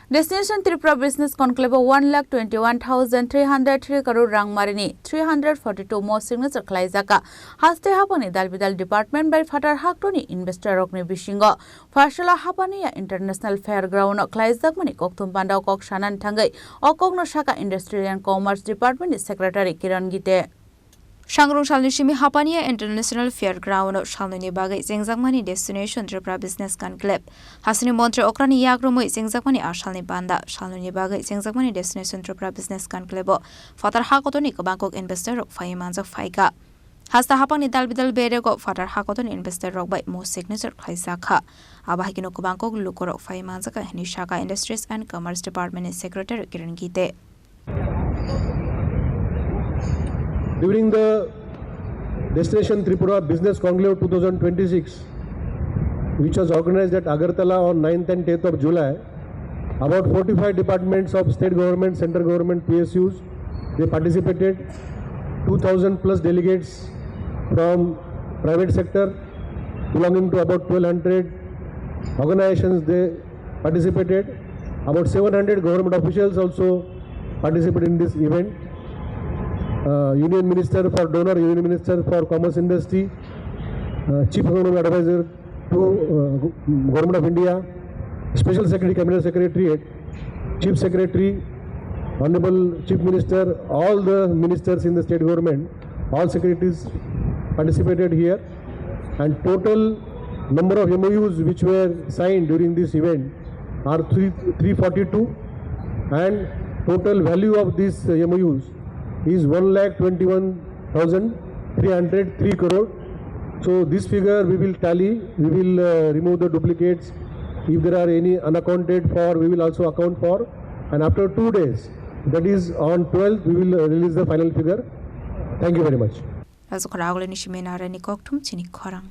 Destination Tripura Business Conclaveo 1,21,303 crore rang marini 342 more signature Khlaijakha Haste Haphangni Dalbidal Department by Phathar Hakotorni investor rokni Bisingo Phasalo Hapania International Fairground Khlaijakmani Kokthum Pandao Sanani Thangwi Kokno Sakha Industry and Commerce Department Secretary Kiran Gitte Sangrung Salni Shimi Hapania International Fairground Sanani Bagai Zengjagmani Destination Tripura Business Conclave Hasni Montre Okrani Yagromo Zengjagmani Arsalni Banda Sanani Bagai Zengjagmani Destination Tripura Business Conclave Phathar Hakotorni Bangkok investor Faimanza Faika Haste Haphangni Dalbidal Berego Phathar Hakotorni investor by MoU signature Khlaijakha Abahikino Bangkok Lukoro Faimanza Sakha Industries and Commerce Department Secretary Kiran Gitte During the Destination Tripura Business Conclave 2026, which was organized at Agartala on 9th and 10th of July, about 45 departments of state government, central government, PSUs, they participated. 2,000 plus delegates from private sector, belonging to about 1,200 organizations, they participated. About 700 government officials also participated in this event. Union Minister for Donor, Union Minister for Commerce Industry, Chief Economic Advisor to Government of India, Special Secretary, Cabinet Secretariat, Chief Secretary, Honorable Chief Minister, all the ministers in the state government, all secretaries participated here, and total number of MoUs which were signed during this event are 342, and total value of these MoUs is 1,21,303 crore. So this figure we will tally, we will remove the duplicates. If there are any unaccounted for, we will also account for. And after 2 days, that is on 12th, we will release the final figure. Thank you very much. Kokthum, Chini, Khorang.